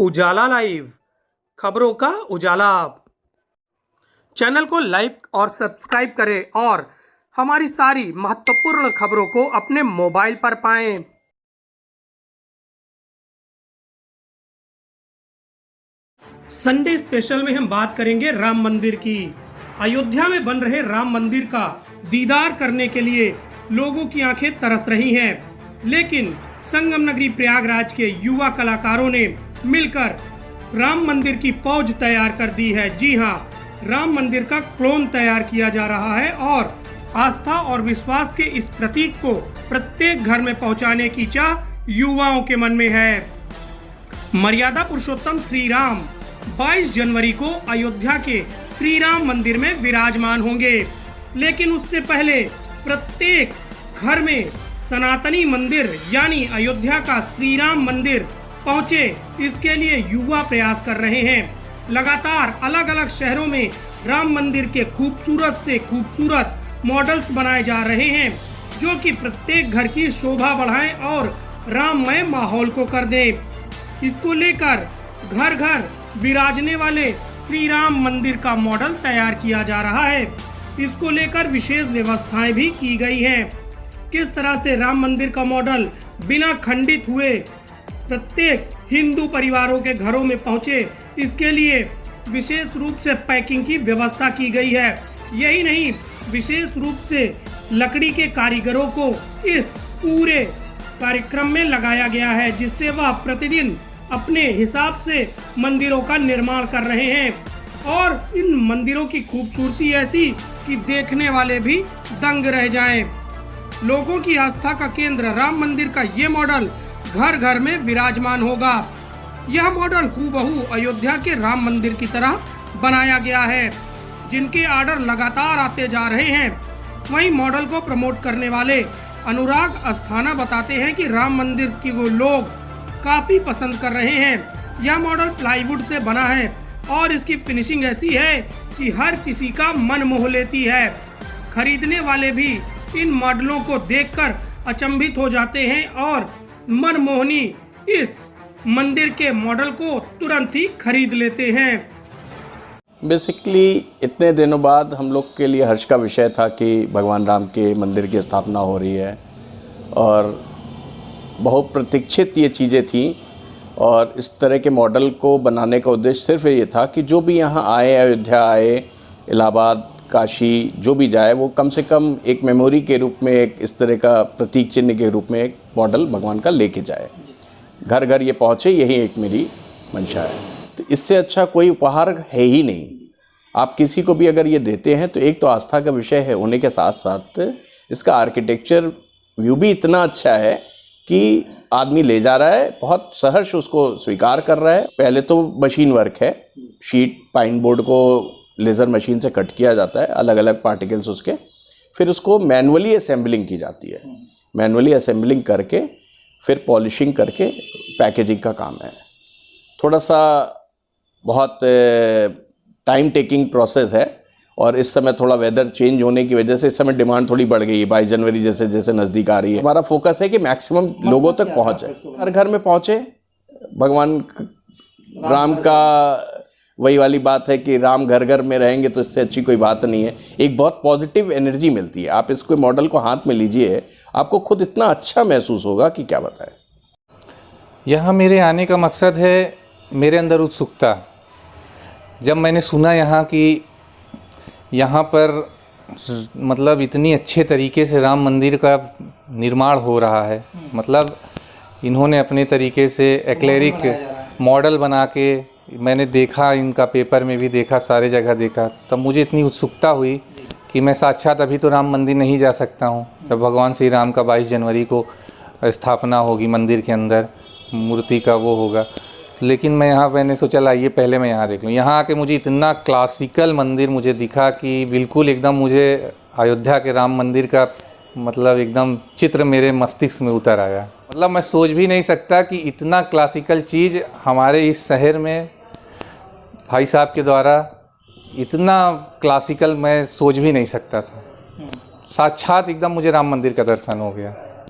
उजाला live, खबरों का उजाला। Channel को लाइक और सब्सक्राइब करें और हमारी सारी महत्वपूर्ण खबरों को अपने मोबाइल पर पाएं। संडे स्पेशल में हम बात करेंगे राम मंदिर की। अयोध्या में बन रहे राम मंदिर का दीदार करने के लिए लोगों की आंखें तरस रही हैं, लेकिन संगम नगरी प्रयागराज के युवा कलाकारों ने मिलकर राम मंदिर की फौज तैयार कर दी है। जी हां, राम मंदिर का क्लोन तैयार किया जा रहा है और आस्था और विश्वास के इस प्रतीक को प्रत्येक घर में पहुंचाने की चाह युवाओं के मन में है। मर्यादा पुरुषोत्तम श्री राम 22 जनवरी को अयोध्या के श्री राम मंदिर में विराजमान होंगे, लेकिन उससे पहले प्रत्येक घर में सनातनी मंदिर यानी अयोध्या का श्री राम मंदिर पहुंचे, इसके लिए युवा प्रयास कर रहे हैं। लगातार अलग अलग शहरों में राम मंदिर के खूबसूरत से खूबसूरत मॉडल्स बनाए जा रहे हैं, जो कि प्रत्येक घर की शोभा बढ़ाएं और राममय माहौल को कर दे। इसको लेकर घर घर विराजने वाले श्री राम मंदिर का मॉडल तैयार किया जा रहा है। इसको लेकर विशेष व्यवस्थाएं भी की गई हैं। किस तरह से राम मंदिर का मॉडल बिना खंडित हुए प्रत्येक हिंदू परिवारों के घरों में पहुंचे, इसके लिए विशेष रूप से पैकिंग की व्यवस्था की गई है। यही नहीं, विशेष रूप से लकड़ी के कारीगरों को इस पूरे कार्यक्रम में लगाया गया है, जिससे वह प्रतिदिन अपने हिसाब से मंदिरों का निर्माण कर रहे हैं। और इन मंदिरों की खूबसूरती ऐसी कि देखने वाले भी दंग रह जाएं। लोगों की आस्था का केंद्र राम मंदिर का ये मॉडल घर घर में विराजमान होगा। यह मॉडल हूबहू अयोध्या के राम मंदिर की तरह बनाया गया है, जिनके ऑर्डर लगातार आते जा रहे हैं। वहीं मॉडल को प्रमोट करने वाले अनुराग अस्थाना बताते हैं कि राम मंदिर की वो लोग काफी पसंद कर रहे हैं। यह मॉडल प्लाईवुड से बना है और इसकी फिनिशिंग ऐसी है कि हर किसी का मन मोह लेती है। खरीदने वाले भी इन मॉडलों को देखकर अचंभित हो जाते हैं और मनमोहनी इस मंदिर के मॉडल को तुरंत ही खरीद लेते हैं। बेसिकली इतने दिनों बाद हम लोग के लिए हर्ष का विषय था कि भगवान राम के मंदिर की स्थापना हो रही है और बहुत प्रतीक्षित ये चीज़ें थीं। और इस तरह के मॉडल को बनाने का उद्देश्य सिर्फ ये था कि जो भी यहाँ आए, अयोध्या आए, इलाहाबाद, काशी, जो भी जाए, वो कम से कम एक मेमोरी के रूप में, एक इस तरह का प्रतीक चिन्ह के रूप में एक मॉडल भगवान का लेके जाए, घर घर ये पहुँचे। यही एक मेरी मंशा है। तो इससे अच्छा कोई उपहार है ही नहीं। आप किसी को भी अगर ये देते हैं तो एक तो आस्था का विषय है, होने के साथ साथ इसका आर्किटेक्चर व्यू भी इतना अच्छा है कि आदमी ले जा रहा है, बहुत सहर्ष उसको स्वीकार कर रहा है। पहले तो मशीन वर्क है, शीट पाइन बोर्ड को लेज़र मशीन से कट किया जाता है, अलग अलग पार्टिकल्स उसके, फिर उसको मैनुअली असेंबलिंग की जाती है। मैनुअली असेंबलिंग करके फिर पॉलिशिंग करके पैकेजिंग का काम है। थोड़ा सा बहुत टाइम टेकिंग प्रोसेस है और इस समय थोड़ा वेदर चेंज होने की वजह से इस समय डिमांड थोड़ी बढ़ गई है। 22 जनवरी जैसे जैसे नज़दीक आ रही है, हमारा फोकस है कि मैक्सिमम लोगों तक पहुँचे, हर घर में पहुँचे। भगवान राम का वही वाली बात है कि राम घर घर में रहेंगे तो इससे अच्छी कोई बात नहीं है। एक बहुत पॉजिटिव एनर्जी मिलती है। आप इसको मॉडल को हाथ में लीजिए, आपको खुद इतना अच्छा महसूस होगा कि क्या बताएं। यहाँ मेरे आने का मकसद है मेरे अंदर उत्सुकता। जब मैंने सुना यहाँ कि यहाँ पर मतलब इतनी अच्छे तरीके से राम मंदिर का निर्माण हो रहा है, मतलब इन्होंने अपने तरीके से एक्लेरिक मॉडल बना के, मैंने देखा, इनका पेपर में भी देखा, सारे जगह देखा, तब मुझे इतनी उत्सुकता हुई कि मैं साक्षात अभी तो राम मंदिर नहीं जा सकता हूँ। जब भगवान श्री राम का 22 जनवरी को स्थापना होगी मंदिर के अंदर, मूर्ति का वो होगा, लेकिन मैंने सोचा लाइए पहले मैं यहाँ देख लूँ। यहाँ आके मुझे इतना क्लासिकल मंदिर मुझे दिखा कि बिल्कुल एकदम मुझे अयोध्या के राम मंदिर का मतलब एकदम चित्र मेरे मस्तिष्क में उतर आया। मतलब मैं सोच भी नहीं सकता कि इतना क्लासिकल चीज़ हमारे इस शहर में भाई साहब के द्वारा, इतना क्लासिकल मैं सोच भी नहीं सकता था। साक्षात एकदम मुझे राम मंदिर का दर्शन हो गया।